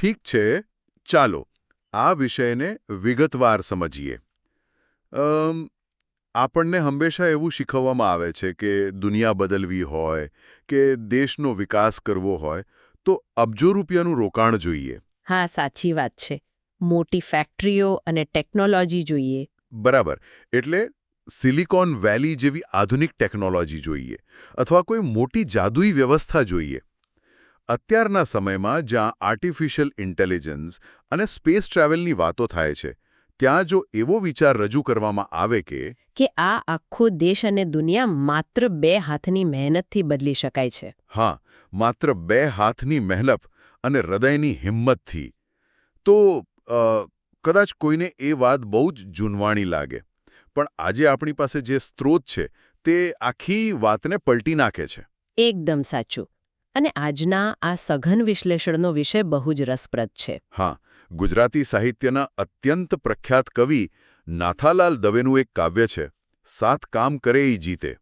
ઠીક છે, ચાલો આ વિષયને વિગતવાર સમજીએ. આપણને હંમેશા એવું શીખવવામાં આવે છે કે દુનિયા બદલવી હોય કે દેશનો વિકાસ કરવો હોય તો અબજો રૂપિયાનું રોકાણ જોઈએ. હા, સાચી વાત છે. મોટી ફેક્ટરીઓ અને ટેકનોલોજી જોઈએ. બરાબર. એટલે સિલિકોન વેલી જેવી આધુનિક ટેકનોલોજી જોઈએ અથવા કોઈ મોટી જાદુઈ વ્યવસ્થા જોઈએ. અત્યારના સમયમાં જ્યાં આર્ટિફિશિયલ ઇન્ટેલિજન્સ અને સ્પેસ ટ્રાવેલની વાતો થાય છે, ત્યાં જો એવો વિચાર રજૂ કરવામાં આવે કે આ આખો દેશ અને દુનિયા માત્ર 2 હાથની મહેનતથી બદલી શકાય છે. હા, માત્ર 2 હાથની મહેનત અને હૃદયની હિંમતથી, તો કદાચ કોઈને એ વાત બહુ જ જૂનવાણી લાગે. પણ આજે આપણી પાસે જે સ્ત્રોત છે તે આખી વાતને પલટી નાખે છે. એકદમ સાચું. અને આજના આ સઘન વિશ્લેષણનો વિષય બહુ જ રસપ્રદ છે. હા, ગુજરાતી સાહિત્યના અત્યંત પ્રખ્યાત કવિ નાથાલાલ દવેનું એક કાવ્ય છે, 7 કામ કરે ઈ જીતે.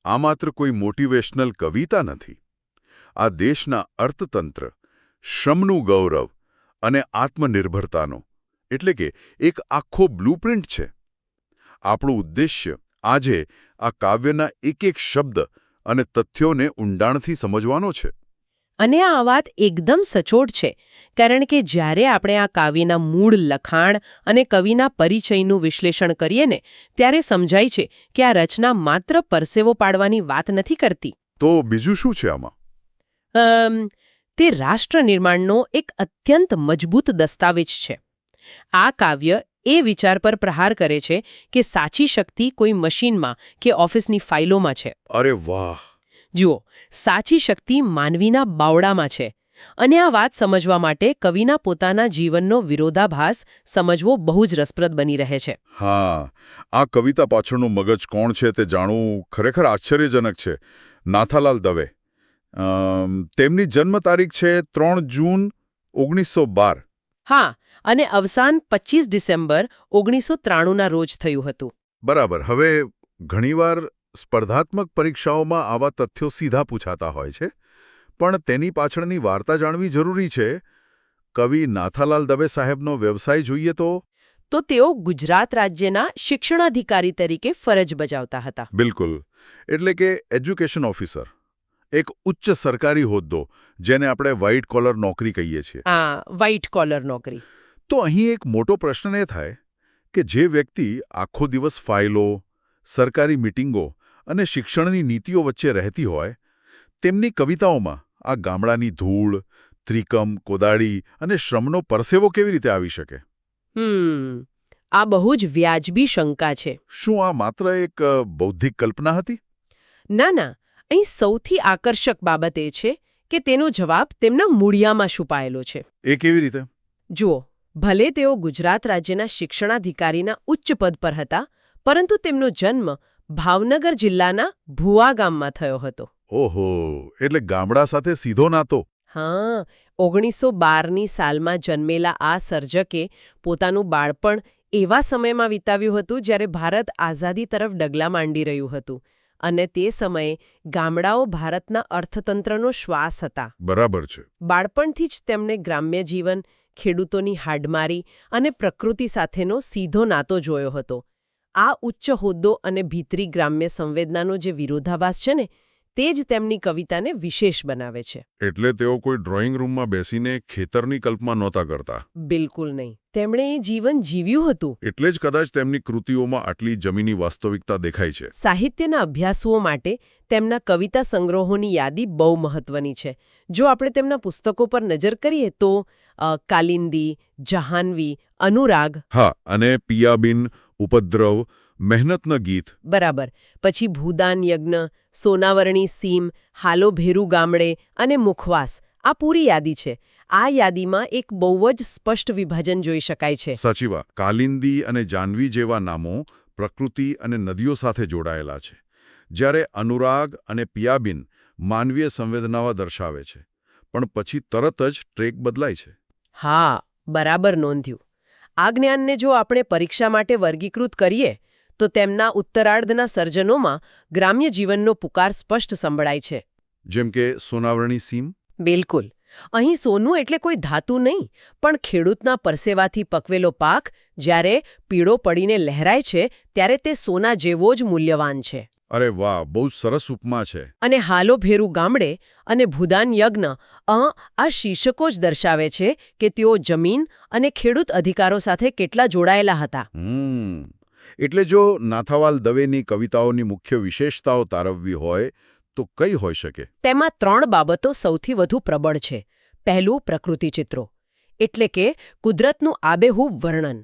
આ માત્ર કોઈ મોટિવેશનલ કવિતા નથી. આ દેશના અર્થતંત્ર, શ્રમનું ગૌરવ અને આત્મનિર્ભરતાનો એટલે કે એક આખો બ્લુપ્રિન્ટ છે. આપણું ઉદ્દેશ્ય આજે આ કાવ્યના એક એક શબ્દ અને તથ્યોને ઊંડાણથી સમજવાનો છે. અને આ વાત એકદમ સચોટ છે, કારણ કે જ્યારે આપણે આ કાવ્યના મૂળ લખાણ અને કવિના પરિચયનું વિશ્લેષણ કરીએ ને, ત્યારે સમજાય છે કે આ રચના માત્ર પરસેવો પાડવાની વાત નથી કરતી. તો બીજું શું છે આમાં? તે રાષ્ટ્ર નિર્માણનો એક અત્યંત મજબૂત દસ્તાવેજ છે. આ કાવ્ય એ વિચાર પર પ્રહાર કરે છે કે સાચી શક્તિ કોઈ મશીનમાં કે ઓફિસની ફાઇલોમાં છે. અરે વાહ! જુઓ, સાચી શક્તિ માનવીના બાવડામાં છે. અને આ વાત સમજવા માટે કવિના પોતાના જીવનનો વિરોધાભાસ સમજવો બહુ જ રસપ્રદ બની રહે છે. હા, આ કવિતા પાછળનું મગજ કોણ છે તે જાણવું ખરેખર આશ્ચર્યજનક છે. નાથાલાલ દવે. તેમની જન્મ તારીખ છે 3 જૂન 1912. હા, અને અવસાન 25 ડિસેમ્બર 1993ના રોજ થયું હતું. બરાબર. હવે ઘણીવાર સ્પર્ધાત્મક પરીક્ષાઓમાં આવા તથ્યો સીધા પૂછાતા હોય છે, પણ તેની પાછળની વાર્તા જાણવી જરૂરી છે. કવિ નાથાલાલ દવે સાહેબનો વ્યવસાય જોઈએ તો તેઓ ગુજરાત રાજ્યના શિક્ષણાધિકારી તરીકે ફરજ બજાવતા હતા. બિલકુલ. એટલે કે એજ્યુકેશન ઓફિસર, એક ઉચ્ચ સરકારી હોદ્દો, જેને આપણે વ્હાઇટ કોલર નોકરી કહીએ છીએ. હા, વ્હાઇટ કોલર નોકરી. તો અહીં એક મોટો પ્રશ્ન એ થાય કે જે વ્યક્તિ આખો દિવસ ફાઇલો, સરકારી મીટિંગો અને શિક્ષણની નીતિઓ વચ્ચે રહેતી હોય, તેમની કવિતાઓમાં આ ગામડાની ધૂળ, ત્રિકમ, કોદાળી અને શ્રમનો પરસેવો કેવી રીતે આવી શકે? આ બહુ જ વ્યાજબી શંકા છે. શું આ માત્ર એક બૌદ્ધિક કલ્પના હતી? ના ના, અહીં સૌથી આકર્ષક બાબત એ છે કે તેનો જવાબ તેમના મૂળિયામાં છુપાયેલો છે. એ કેવી રીતે? જુઓ, ભલે તેઓ ગુજરાત રાજ્યના શિક્ષણાધિકારીના ઉચ્ચ પદ પર હતા, પરંતુ તેમનો જન્મ ભાવનગર જિલ્લાના ભુવા ગામમાં થયો હતો. ઓહો, એટલે ગામડા સાથે સીધો નાતો. હા, 1912ની સાલમાં જન્મેલા આ સર્જકે પોતાનું બાળપણ એવા સમયમાં વિતાવ્યું હતું જ્યારે ભારત આઝાદી તરફ ડગલા માંડી રહ્યું હતું. અને તે સમયે ગામડાઓ ભારતના અર્થતંત્રનો શ્વાસ હતા. બરાબર છે. બાળપણથી જ તેમણે ગ્રામ્ય જીવન, ખેડૂતોની હાડમારી અને પ્રકૃતિ સાથેનો સીધો નાતો જોયો હતો. આ ઉચ્ચ હોદ્દો અને ભીતરી ગ્રામ્ય સંવેદનાનો જે વિરોધાભાસ છે ને, તે જ તેમની કવિતાને વિશેષ બનાવે છે. એટલે તેઓ કોઈ ડ્રોઈંગ રૂમમાં બેસીને ખેતરની કલ્પના નહોતા કરતા? બિલકુલ નહીં. તેમણે એ જીવન જીવ્યું હતું. એટલે જ કદાચ તેમની કૃતિઓમાં આટલી જમીની વાસ્તવિકતા દેખાય છે. સાહિત્યના અભ્યાસુઓ માટે તેમના કવિતા સંગ્રહોની યાદી બહુ મહત્વની છે. જો આપણે તેમના પુસ્તકો પર નજર કરીએ તો કાલિંદી, જહાનવી, અનુરાગ. હા, અને પિયાબિન, ઉપદ્રવ, મહેનતના ગીત. બરાબર. પછી ભૂદાન યજ્ઞ, સોનાવરણી સીમ, હાલો ભેરુ ગામડે અને મુખવાસ. આ પૂરી યાદી છે. આ યાદીમાં એક બહુ જ સ્પષ્ટ વિભાજન જોઈ શકાય છે. સાચી વાત. કાલિંદી અને જાનવી જેવા નામો પ્રકૃતિ અને નદીઓ સાથે જોડાયેલા છે, જ્યારે અનુરાગ અને પિયાબિન માનવીય સંવેદનાઓ દર્શાવે છે. પણ પછી તરત જ ટ્રેક બદલાય છે. હા, બરાબર નોંધ્યું. આ જ્ઞાનને જો આપણે પરીક્ષા માટે વર્ગીકૃત કરીએ તો તેમના ઉત્તરાર્ધના સર્જનોમાં ગ્રામ્ય જીવનનો પુકાર સ્પષ્ટ સંભળાય છે. જેમ કે સોનાવરણી સીમ. બિલકુલ. અહીં સોનું એટલે કોઈ ધાતુ નહીં, પણ ખેડૂતના પરસેવાથી પકવેલો પાક જ્યારે પીળો પડીને લહેરાય છે ત્યારે તે સોના જેવો જ મૂલ્યવાન છે. અરે વાહ, બહુ સરસ ઉપમા છે. અને હાલો ભેરું ગામડે અને ભૂદાન યજ્ઞ આ શીર્ષકો જ દર્શાવે છે કે તેઓ જમીન અને ખેડૂત અધિકારો સાથે કેટલા જોડાયેલા હતા. એટલે જો નાથાલાલ દવેની કવિતાઓની મુખ્ય વિશેષતાઓ તારવવી હોય તો કઈ હોઈ શકે? તેમાં 3 બાબતો સૌથી વધુ પ્રબળ છે. પહેલું, પ્રકૃતિચિત્રો, એટલે કે કુદરતનું આબેહૂબ વર્ણન.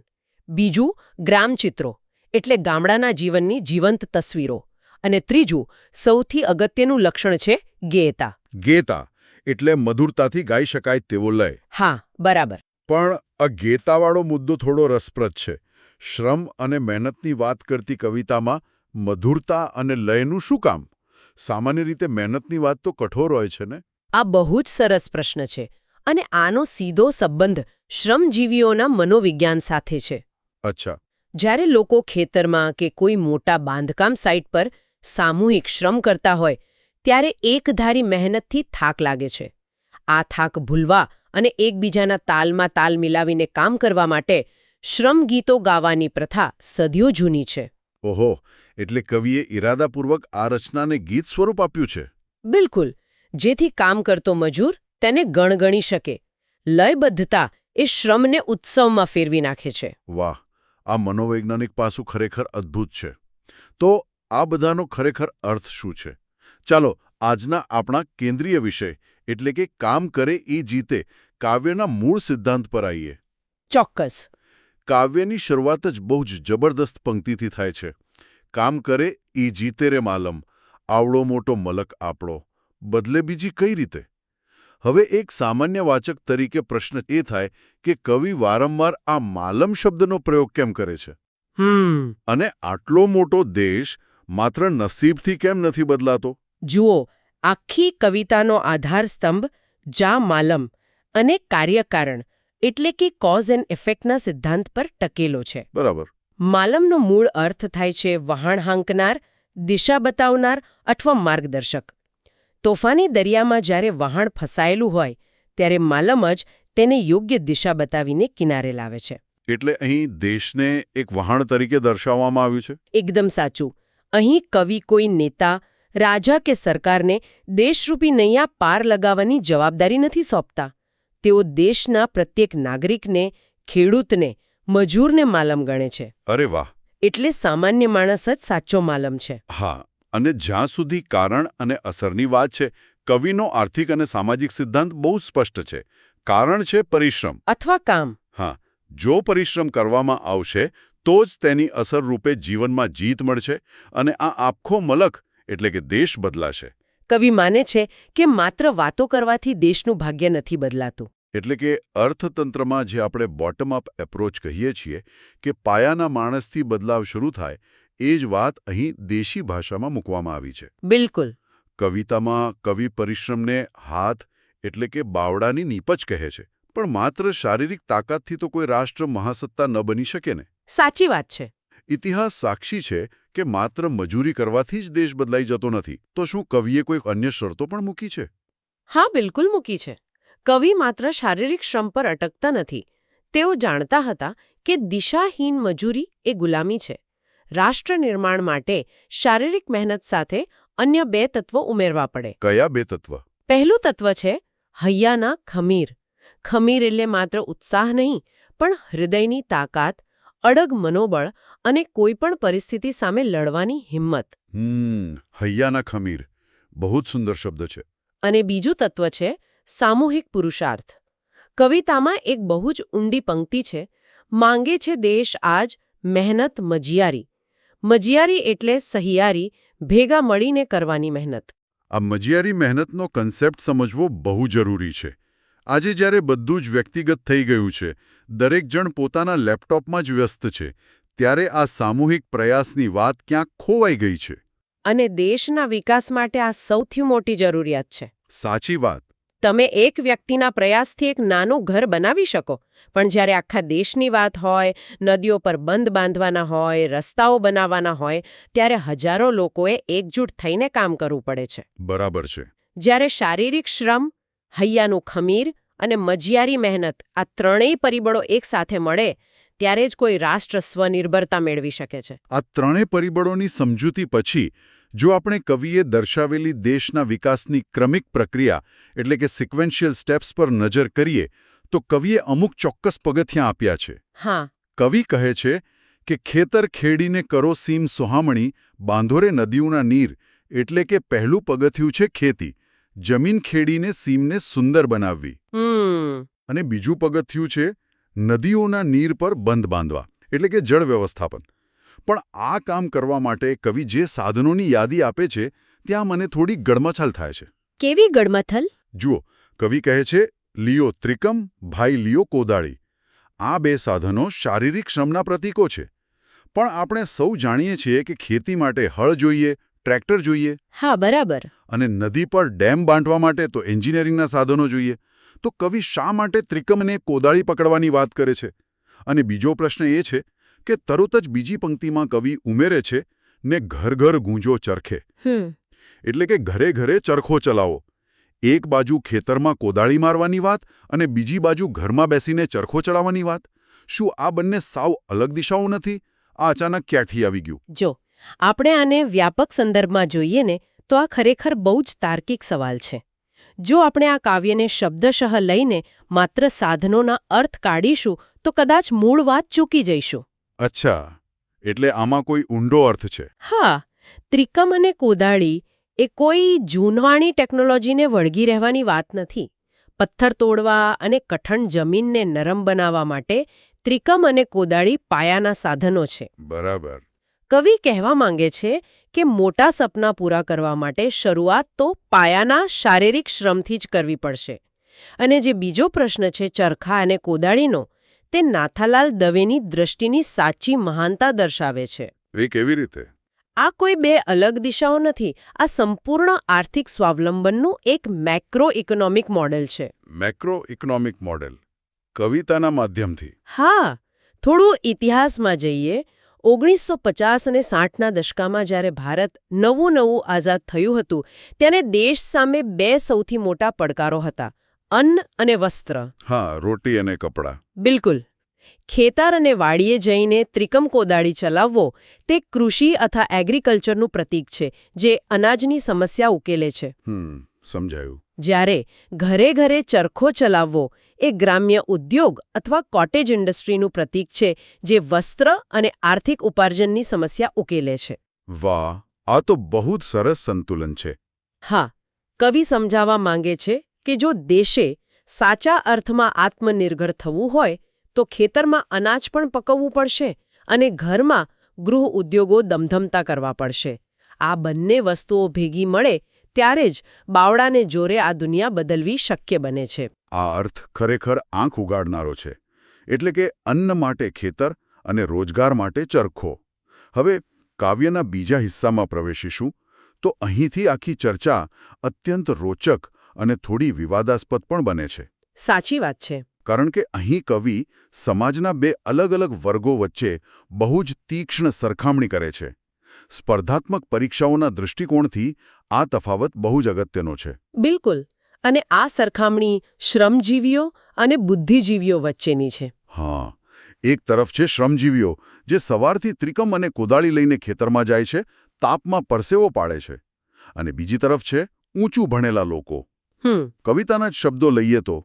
બીજું, ગ્રામચિત્રો, એટલે ગામડાના જીવનની જીવંત તસવીરો. અને ત્રીજું, સૌથી અગત્યનું લક્ષણ છે ગેયતા. ગેયતા એટલે મધુરતાથી ગાઈ શકાય તેવો લય. હા, બરાબર. પણ આ ગેયતાવાળો મુદ્દો થોડો રસપ્રદ છે. શ્રમ અને મહેનતની વાત કરતી કવિતામાં મધુરતા અને લયનું શું કામ? સામાન્ય રીતે મહેનતની વાત તો કઠોર હોય છે ને? આ બહુ જ સરસ પ્રશ્ન છે અને આનો સીધો સંબંધ શ્રમજીવીઓના મનોવિજ્ઞાન સાથે છે. અચ્છા. જ્યારે લોકો ખેતરમાં કે કોઈ મોટા બાંધકામ સાઇટ પર સામૂહિક શ્રમ કરતા હોય ત્યારે એકધારી મહેનતથી થાક લાગે છે. આ થાક ભૂલવા અને એકબીજાના તાલમાં તાલ મિલાવીને કામ કરવા માટે શ્રમગીતો ગાવાની પ્રથા સદીઓ જૂની છે. ઓહો, એટલે કવિએ ઇરાદાપૂર્વક આ રચનાને ગીત સ્વરૂપ આપ્યું છે. બિલકુલ, જેથી કામ કરતો મજૂર તેને ગણગણી શકે. લયબદ્ધતા એ શ્રમને ઉત્સવમાં ફેરવી નાખે છે. વાહ, આ મનોવૈજ્ઞાનિક પાસું ખરેખર અદ્ભુત છે. તો આ બધાનો ખરેખર અર્થ શું છે? ચાલો આજના આપણા કેન્દ્રીય વિષય એટલે કે કામ કરે એ જીતે કાવ્યના મૂળ સિદ્ધાંત પર આવીએ. ચોક્કસ. કાવ્યની શરૂઆત જ બહુ જ જબરદસ્ત પંક્તિથી થાય છે. કામ કરે ઈ જીતે રે માલમ, આવડો મોટો મલક આપણો, બદલે બીજી કઈ રીતે? હવે એક સામાન્ય વાચક તરીકે પ્રશ્ન એ થાય કે કવિ વારંવાર આ માલમ શબ્દનો પ્રયોગ કેમ કરે છે? અને આટલો મોટો દેશ માત્ર નસીબથી કેમ નથી બદલાતો? જુઓ, આખી કવિતાનો આધારસ્તંભ જા માલમ અને કાર્યકારણ એટલે કે કોઝ એન્ડ ઇફેક્ટના સિદ્ધાંત પર ટકેલો છે. બરાબર. માલમનો મૂળ અર્થ થાય છે વહાણ હાંકનાર, દિશા બતાવનાર અથવા માર્ગદર્શક. તોફાની દરિયામાં જ્યારે વહાણ ફસાયેલું હોય ત્યારે માલમ જ તેને યોગ્ય દિશા બતાવીને કિનારે લાવે છે. એટલે અહીં દેશને એક વહાણ તરીકે દર્શાવવામાં આવ્યું છે? એકદમ સાચું. અહીં કવિ કોઈ નેતા, રાજા કે સરકારને દેશરૂપી નૈયા પાર લગાવવાની જવાબદારી નથી સોંપતા. તેઓ દેશના પ્રત્યેક નાગરિકને, ખેડૂતને, મજૂરને માલમ ગણે છે. અરે વાહ! એટલે સામાન્ય માણસ જ સાચો માલમ છે. હા, અને જ્યાં સુધી કારણ અને અસરની વાત છે, કવિનો આર્થિક અને સામાજિક સિદ્ધાંત બહુ સ્પષ્ટ છે. કારણ છે પરિશ્રમ અથવા કામ. હા, જો પરિશ્રમ કરવામાં આવશે તો જ તેની અસર રૂપે જીવનમાં જીત મળશે અને આ આખો મલક એટલે કે દેશ બદલાશે. કવિ માને છે કે માત્ર વાતો કરવાથી દેશનું ભાગ્ય નથી બદલાતું. એટલે કે અર્થતંત્રમાં જે આપણે બોટમ અપ એપ્રોચ કહીએ છીએ કે પાયાના માણસથી બદલાવ શરૂ થાય, એ જ વાત અહીં દેશી ભાષામાં મૂકવામાં આવી છે. બિલકુલ. કવિતામાં કવિ પરિશ્રમને હાથ એટલે કે બાવડાની નીપજ કહે છે. પણ માત્ર શારીરિક તાકાતથી તો કોઈ રાષ્ટ્ર મહાસત્તા ન બની શકે ને? સાચી વાત છે. ઇતિહાસ સાક્ષી છે કે માત્ર મજૂરી કરવાથી જ દેશ બદલાઈ જતો નથી. તો શું કવિએ કોઈ અન્ય શરતો પણ મૂકી છે? હા, બિલકુલ મૂકી છે. કવિ માત્ર શારીરિક શ્રમ પર અટકતા નથી. તેઓ જાણતા હતા કે દિશાહીન મજૂરી એ ગુલામી છે. રાષ્ટ્ર નિર્માણ માટે શારીરિક મહેનત સાથે અન્ય 2 તત્વો ઉમેરવા પડે. કયા 2 તત્વ? પહેલું તત્વ છે હૈયાના ખમીર. ખમીર એટલે માત્ર ઉત્સાહ નહીં, પણ હૃદયની તાકાત, અડગ મનોબળ અને કોઈપણ પરિસ્થિતિ સામે લડવાની હિંમત. હૈયાના ખમીર બહુ જ સુંદર શબ્દ છે. અને બીજું તત્વ છે સામૂહિક પુરુષાર્થ. કવિતામાં એક બહુ જ ઊંડી પંક્તિ છે, માંગે છે દેશ આજ મહેનત મજિયારી. મજિયારી એટલે સહિયારી, ભેગા મળીને કરવાની મહેનત. આ મજિયારી મહેનતનો કન્સેપ્ટ સમજવો બહુ જરૂરી છે. આજે જ્યારે બધું જ વ્યક્તિગત થઈ ગયું છે, દરેક જણ પોતાના લેપટોપમાં જ વ્યસ્ત છે, ત્યારે આ સામૂહિક પ્રયાસની વાત ક્યાંક ખોવાઈ ગઈ છે. અને દેશના વિકાસ માટે આ સૌથી મોટી જરૂરિયાત છે. સાચી વાત. તમે એક વ્યક્તિના પ્રયાસથી એક નાનું ઘર બનાવી શકો, પણ જ્યારે આખા દેશની વાત હોય, નદીઓ પર બંધ બાંધવાના હોય, રસ્તાઓ બનાવવાના હોય, ત્યારે હજારો લોકોએ એકજૂટ થઈને કામ કરવું પડે છે. બરાબર છે. જ્યારે શારીરિક શ્રમ, હૈયાનું ખમીર અને મજિયારી મહેનત આ ત્રણેય પરિબળો એકસાથે મળે ત્યારે જ કોઈ રાષ્ટ્ર સ્વનિર્ભરતા મેળવી શકે છે. આ ત્રણેય પરિબળોની સમજૂતી પછી જો આપણે કવિએ દર્શાવેલી દેશના વિકાસની ક્રમિક પ્રક્રિયા એટલે કે સિક્વેન્શિયલ સ્ટેપ્સ પર નજર કરીએ તો કવિએ અમુક ચોક્કસ પગથિયાં આપ્યા છે. હા. કવિ કહે છે કે ખેતર ખેડીને કરો સીમ સોહામણી બાંધોરે નદીઓના નીર એટલે કે પહેલું પગથિયું છે ખેતી, જમીન ખેડીને સીમને સુંદર બનાવવી. અને બીજું પગથિયું છે નદીઓના નીર પર બંધ બાંધવા એટલે કે જળ વ્યવસ્થાપન. પણ આ કામ કરવા માટે કવિ જે સાધનોની યાદી આપે છે ત્યાં મને થોડી ગડમથલ થાય છે. કેવી ગડમથલ? જુઓ, કવિ કહે છે લિયો ત્રિકમ, ભાઈ લિયો કોદાળી. આ બે સાધનો શારીરિક શ્રમના પ્રતીકો છે. પણ આપણે સૌ જાણીએ છીએ કે ખેતી માટે હળ જોઈએ, ટ્રેક્ટર જોઈએ. હા, બરાબર. અને નદી પર ડેમ બાંધવા માટે તો એન્જિનિયરિંગના સાધનો જોઈએ. તો કવિ શા માટે ત્રિકમ અને કોદાળી પકડવાની વાત કરે છે? અને બીજો પ્રશ્ન એ છે કે તરત જ બીજી પંક્તિમાં કવિ ઉમેરે છે ને ઘર ઘર ગૂંજો ચરખે. એટલે કે ઘરે ઘરે ચરખો ચલાવો. એક બાજુ ખેતરમાં કોદાળી મારવાની વાત અને બીજી બાજુ ઘરમાં બેસીને ચરખો ચડાવવાની વાત. શું આ બંને સાવ અલગ દિશાઓ નથી? આ અચાનક ક્યાંથી આવી ગયું? જો આપણે આને વ્યાપક સંદર્ભમાં જોઈએ ને તો આ ખરેખર બહુ જ તાર્કિક સવાલ છે. જો આપણે આ કાવ્યને શબ્દશઃ લઈને માત્ર સાધનોના અર્થ કાઢીશું તો કદાચ મૂળ વાત ચૂકી જઈશું. અચ્છા, એટલે આમાં કોઈ ઊંડો અર્થ છે? હા, ત્રિકમ અને કોદાળી એ કોઈ જૂનવાણી ટેકનોલોજીને વળગી રહેવાની વાત નથી. પથ્થર તોડવા અને કઠણ જમીનને નરમ બનાવવા માટે ત્રિકમ અને કોદાળી પાયાના સાધનો છે. બરાબર. કવિ કહેવા માંગે છે કે મોટા સપના પૂરા કરવા માટે શરૂઆત તો પાયાના શારીરિક શ્રમથી જ કરવી પડશે. અને જે બીજો પ્રશ્ન છે ચરખા અને કોદાળીનો, તે નાથાલાલ દવેની દ્રષ્ટિની સાચી મહાનતા દર્શાવે છે. એ કેવી રીતે? આ કોઈ બે અલગ દિશાઓ નથી. આ સંપૂર્ણ આર્થિક સ્વાવલંબનનું એક મેક્રો ઇકોનોમિક મોડેલ છે. મેક્રો ઇકોનોમિક મોડેલ કવિતાના માધ્યમથી? હા, થોડું ઇતિહાસમાં જઈએ. 1950 અને 60ના દશકામાં જ્યારે ભારત નવું આઝાદ થયું હતું ત્યારે દેશ સામે બે સૌથી મોટા પડકારો હતા: અન્ન અને વસ્ત્ર. હા, રોટી અને કપડાં. બિલકુલ. ખેતર અને વાડીએ જઈને ત્રિકમ કોદાળી ચલાવવો તે કૃષિ અથવા એગ્રીકલ્ચરનું પ્રતીક છે જે અનાજની સમસ્યા ઉકેલે છે. સમજાયું. જ્યારે ઘરે ઘરે ચરખો ચલાવવો એ ગ્રામ્ય ઉદ્યોગ અથવા કોટેજ ઇન્ડસ્ટ્રીનું પ્રતીક છે જે વસ્ત્ર અને આર્થિક ઉપાર્જનની સમસ્યા ઉકેલે છે. વાહ, આ તો બહુ જ સરસ સંતુલન છે. હા, કવિ સમજાવવા માંગે છે કે જો દેશે સાચા અર્થમાં આત્મનિર્ભર થવું હોય તો ખેતરમાં અનાજ પણ પકવવું પડશે અને ઘરમાં ગૃહ ઉદ્યોગો ધમધમતા કરવા પડશે. આ બંને વસ્તુઓ ભેગી મળે ત્યારે જ બાવડાને જોરે આ દુનિયા બદલવી શક્ય બને છે. આ અર્થ ખરેખર આંખ ઉગાડનારો છે. એટલે કે અન્ન માટે ખેતર અને રોજગાર માટે ચરખો. હવે કાવ્યના બીજા હિસ્સામાં પ્રવેશીશું તો અહીંથી આખી ચર્ચા અત્યંત રોચક અને થોડી વિવાદાસ્પદ પણ બને છે. સાચી વાત છે. કારણ કે અહીં કવિ સમાજના બે અલગ અલગ વર્ગો વચ્ચે બહુ જ તીક્ષ્ણ સરખામણી કરે છે. સ્પર્ધાત્મક પરીક્ષાઓના દૃષ્ટિકોણથી આ તફાવત બહુ જ અગત્યનો છે. બિલકુલ. અને આ સરખામણી શ્રમજીવીઓ અને બુદ્ધિજીવીઓ વચ્ચેની છે. હા, એક તરફ છે શ્રમજીવીઓ જે સવારથી ત્રિકમ અને કોદાળી લઈને ખેતરમાં જાય છે, તાપમાં પરસેવો પાડે છે. અને બીજી તરફ છે ઊંચું ભણેલા લોકો. કવિતાના જ શબ્દો લઈએ તો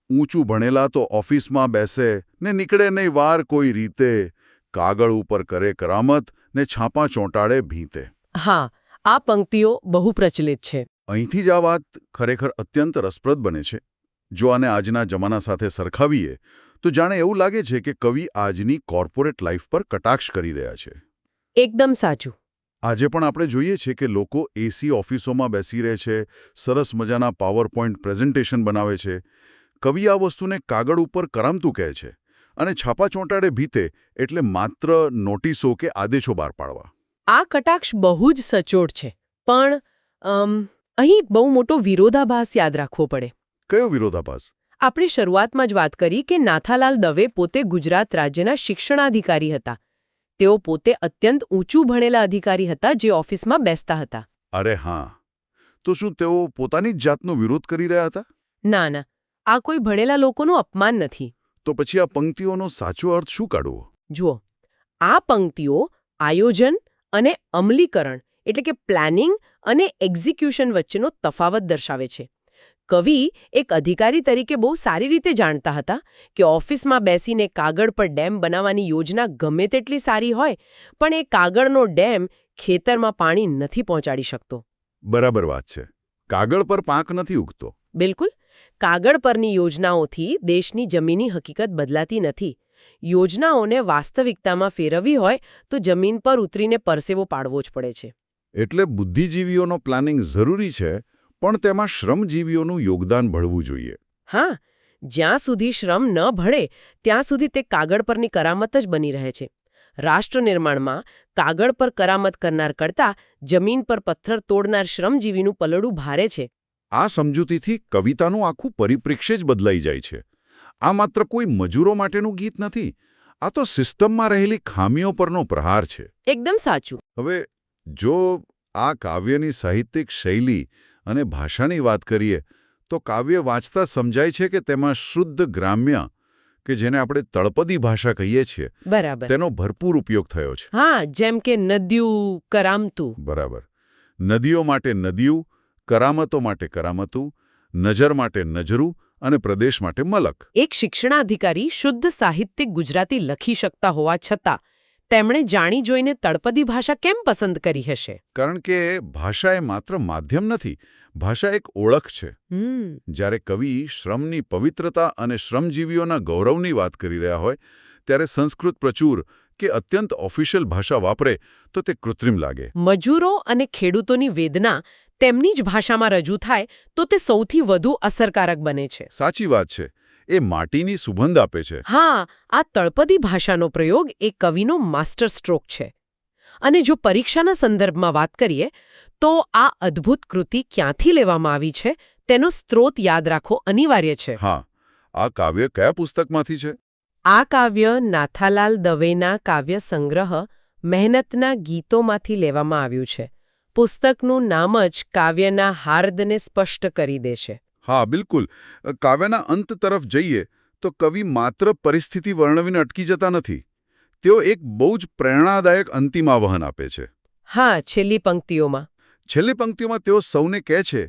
ઊંચું ભણેલા તો ઓફિસમાં બેસે ને નીકળે નહીં વાર કોઈ રીતે, કાગળ ઉપર કરે કરામત ને છાપા ચોંટાડે ભીંતે. હા, આ પંક્તિઓ બહુ પ્રચલિત છે. અહીંથી જ આ વાત ખરેખર અત્યંત રસપ્રદ બને છે. જો આને આજના જમાના સાથે સરખાવીએ તો જાણે એવું લાગે છે કે કવિ આજની કોર્પોરેટ લાઈફ પર કટાક્ષ કરી રહ્યા છે. એકદમ સાચું. આજે પણ આપણે જોઈએ છીએ કે લોકો એસી ઓફિસોમાં બેસી રહે છે, સરસ મજાના પાવરપોઈન્ટ પ્રેઝન્ટેશન બનાવે છે. કવિ આ વસ્તુને કાગળ ઉપર કરામતું કહે છે અને છાપા ચોંટાડે ભીતે એટલે માત્ર નોટિસો કે આદેશો બહાર પાડવા. આ કટાક્ષ બહુ જ સચોટ છે. પણ અહીં બહુ મોટો વિરોધાભાસ યાદ રાખવો પડે. કયો વિરોધાભાસ? આપણે શરૂઆતમાં જ વાત કરી કે નાથાલાલ દવે પોતે ગુજરાત રાજ્યના શિક્ષણાધિકારી હતા. તેઓ પોતે અત્યંત ઊંચું ભણેલા અધિકારી હતા જે ઓફિસમાં બેસતા હતા. અરે હા, તો શું તેઓ પોતાની જ જાતનો વિરોધ કરી રહ્યા હતા? ના ના, આ કોઈ ભણેલા લોકોનું અપમાન નથી. તો પછી આ પંક્તિઓનો સાચો અર્થ શું કાઢવો? જુઓ, આ પંક્તિઓ આયોજન અને અમલીકરણ એટલે કે પ્લાનિંગ અને એક્ઝિક્યુશન વચ્ચેનો તફાવત દર્શાવે છે. કવિ એક અધિકારી તરીકે બહુ સારી રીતે જાણતા હતા કે ઓફિસમાં બેસીને કાગળ પર ડેમ બનાવવાની યોજના ગમે તેટલી સારી હોય, પણ એ કાગળનો ડેમ ખેતરમાં પાણી નથી પહોંચાડી શકતો. બરાબર વાત છે. કાગળ પર પાંખ નથી ઉગતો. બિલકુલ. કાગળ પરની યોજનાઓથી દેશની જમીની હકીકત બદલાતી નથી. યોજનાઓને વાસ્તવિકતામાં ફેરવવી હોય તો જમીન પર ઉતરીને પરસેવો પાડવો જ પડે છે. એટલે બુદ્ધિજીવીઓનો પ્લાનિંગ જરૂરી છે, પણ તેમાં શ્રમજીવીઓનું યોગદાન ભળવું જોઈએ. હા, જ્યાં સુધી શ્રમ ન ભળે ત્યાં સુધી તે કાગળ પરની કરામત જ બની રહે છે. રાષ્ટ્ર નિર્માણમાં કાગળ પર કરામત કરનાર કરતાં જમીન પર પથ્થર તોડનાર શ્રમજીવીનું પલડું ભારે છે. આ સમજૂતીથી કવિતાનું આખું પરિપ્રેક્ષ્ય જ બદલાઈ જાય છે. આ માત્ર કોઈ મજૂરો માટેનું ગીત નથી. આ તો સિસ્ટમમાં રહેલી ખામીઓ પરનો પ્રહાર છે. એકદમ સાચું. હવે જો આ કાવ્યની સાહિત્યિક શૈલી અને ભાષાની વાત કરીએ તો કાવ્ય વાંચતા સમજાય છે કે તેમાં શુદ્ધ ગ્રામ્ય, કે જેને આપણે તળપદી ભાષા કહીએ છીએ, બરાબર, તેનો ભરપૂર ઉપયોગ થયો છે. હા, જેમ કે નદ્યું કરામતું. બરાબર. નદીઓ માટે નદીયું, કરામતો માટે કરામતું, નજર માટે નજરું અને પ્રદેશ માટે મલક. એક શિક્ષણાધિકારી શુદ્ધ સાહિત્યિક ગુજરાતી લખી શકતા હોવા છતાં તેમણે જાણી જોઈને તળપદી ભાષા કેમ પસંદ કરી હશે? કારણ કે ભાષા એ માત્ર માધ્યમ નથી, ભાષા એક ઓળખ છે. જ્યારે કવિ શ્રમની પવિત્રતા અને શ્રમજીવીઓના ગૌરવની વાત કરી રહ્યા હોય ત્યારે સંસ્કૃત પ્રચુર કે અત્યંત ઓફિશિયલ ભાષા વાપરે તો તે કૃત્રિમ લાગે. મજૂરો અને ખેડૂતોની વેદના તેમની જ ભાષામાં રજૂ થાય તો તે સૌથી વધુ અસરકારક બને છે. સાચી વાત છે. એ માટીની સુગંધ આપે છે. હા, આ તળપદી ભાષાનો પ્રયોગ એ કવિનો માસ્ટર સ્ટ્રોક છે. અને જો પરીક્ષાના સંદર્ભમાં વાત કરીએ તો આ અદ્ભુત કૃતિ ક્યાંથી લેવામાં આવી છે તેનો સ્ત્રોત યાદ રાખવો અનિવાર્ય છે. હા, આ કાવ્ય કયા પુસ્તકમાંથી છે? આ કાવ્ય નાથાલાલ દવેના કાવ્ય સંગ્રહ મહેનતના ગીતોમાંથી લેવામાં આવ્યું છે. પુસ્તકનું નામ જ કાવ્યના હાર્દને સ્પષ્ટ કરી દે છે. હા, બિલકુલ. કાવ્યના અંત તરફ જઈએ તો કવિ માત્ર પરિસ્થિતિ વર્ણવીને અટકી જતા નથી. તેઓ એક બહુ જ પ્રેરણાદાયક અંતિમ આહ્વાન આપે છે. હા, છેલ્લી પંક્તિઓમાં તેઓ સૌને કહે છે,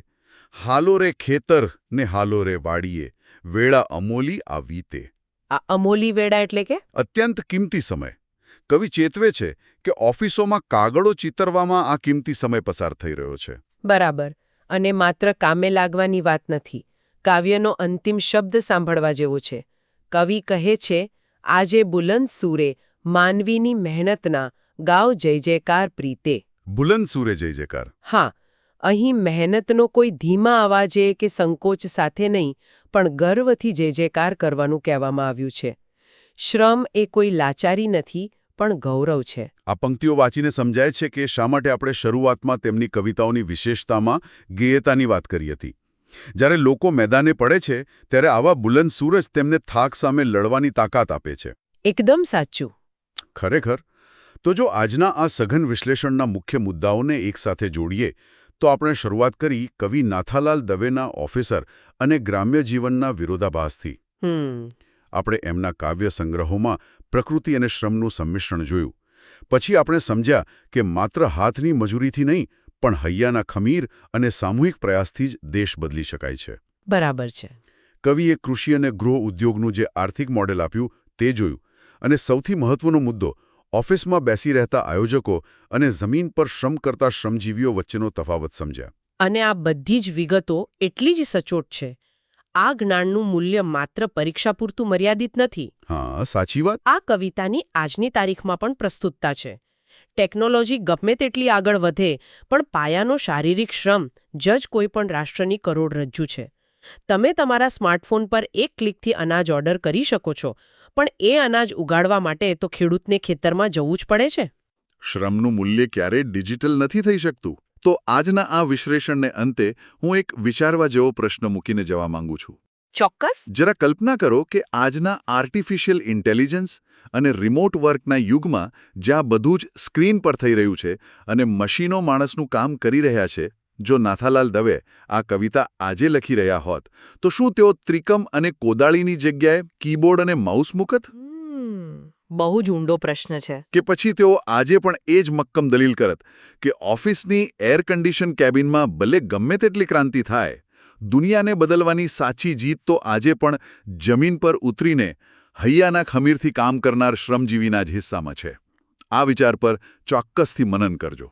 હાલો રે ખેતર ને હાલો રે વાડીએ, વેળા અમોલી આ વીતે. આ અમોલી વેળા એટલે કે અત્યંત કિંમતી સમય. કવિ ચેતવે છે કે ઓફિસોમાં કાગળો ચિતરવામાં આ કિંમતી સમય પસાર થઈ રહ્યો છે. બરાબર. અને માત્ર કામે લાગવાની વાત નથી. કાવ્યનો અંતિમ શબ્દ સાંભળવા જેવો છે. કવિ કહે છે, આજે બુલંદ સૂરે માનવીની મહેનતના ગાવ જય જયકાર પ્રીતે. બુલંદ સૂરે જય જયકાર. હા, અહીં મહેનતનો કોઈ ધીમા અવાજે કે સંકોચ સાથે નહીં, પણ ગર્વથી જય જયકાર કરવાનું કહેવામાં આવ્યું છે. શ્રમ એ કોઈ લાચારી નથી, પણ ગૌરવ છે. આ પંક્તિઓ વાંચીને સમજાય છે કે શા માટે આપણે શરૂઆતમાં તેમની કવિતાઓની વિશેષતામાં ગેયતાની વાત કરી હતી. જ્યારે લોકો મેદાને પડે છે ત્યારે આવા બુલંદ સૂર જ તેમને થાક સામે લડવાની તાકાત આપે છે. એકદમ સાચું. ખરેખર. તો જો આજના આ સઘન વિશ્લેષણના મુખ્ય મુદ્દાઓને એકસાથે જોડીએ તો આપણે શરૂઆત કરી કવિ નાથાલાલ દવેના ઓફિસર અને ગ્રામ્ય જીવનના વિરોધાભાસથી. આપણે એમના કાવ્ય સંગ્રહોમાં પ્રકૃતિ અને શ્રમનું સંમિશ્રણ જોયું. પછી આપણે સમજ્યા કે માત્ર હાથની મજૂરીથી નહીં, પણ હૈયાના ખમીર અને સામૂહિક પ્રયાસથી જ દેશ બદલી શકાય છે. બરાબર છે. કવિએ કૃષિ અને ગૃહ ઉદ્યોગનું જે આર્થિક મોડેલ આપ્યું તે જોયું, અને સૌથી મહત્વનો મુદ્દો ઓફિસમાં બેસી રહેતા આયોજકો અને જમીન પર શ્રમ કરતા શ્રમજીવીઓ વચ્ચેનો તફાવત સમજ્યા. અને આ બધી જ વિગતો એટલી જ સચોટ છે. આ જ્ઞાનનું મૂલ્ય માત્ર પરીક્ષા પૂરતું મર્યાદિત નથી. હા, સાચી વાત. આ કવિતાની આજની તારીખમાં પણ પ્રસ્તુતતા છે. ટેકનોલોજી ગમે તેટલી આગળ વધે પણ પાયાનો શારીરિક શ્રમ જ કોઈપણ રાષ્ટ્રની કરોડરજ્જુ છે. તમે તમારા સ્માર્ટફોન પર એક ક્લિકથી અનાજ ઓર્ડર કરી શકો છો, પણ એ અનાજ ઉગાડવા માટે તો ખેડૂતને ખેતરમાં જવું જ પડે છે. શ્રમનું મૂલ્ય ક્યારેય ડિજિટલ નથી થઈ શકતું. તો આજના આ વિશ્લેષણને અંતે હું એક વિચારવા જેવો પ્રશ્ન મૂકીને જવા માંગુ છું. ચોક્કસ. જરા કલ્પના કરો કે આજના આર્ટિફિશિયલ ઇન્ટેલિજન્સ અને રિમોટ વર્કના યુગમાં જ્યાં બધું જ સ્ક્રીન પર થઈ રહ્યું છે અને મશીનો માણસનું કામ કરી રહ્યા છે, જો નાથાલાલ દવે આ કવિતા આજે લખી રહ્યા હોત તો શું તેઓ ત્રિકમ અને કોદાળીની જગ્યાએ કીબોર્ડ અને માઉસ મૂકત? બહુ જ ઊંડો પ્રશ્ન છે. કે પછી તેઓ આજે પણ એ જ મક્કમ દલીલ કરત કે ઓફિસની એર કન્ડિશન કેબિનમાં ભલે ગમે તેટલી ક્રાંતિ થાય, દુનિયાને બદલવાની સાચી જીત તો આજે પણ જમીન પર ઉતરીને હૈયાના ખમીરથી કામ કરનાર શ્રમજીવીના જ હિસ્સામાં છે. આ વિચાર પર ચોક્કસથી મનન કરજો.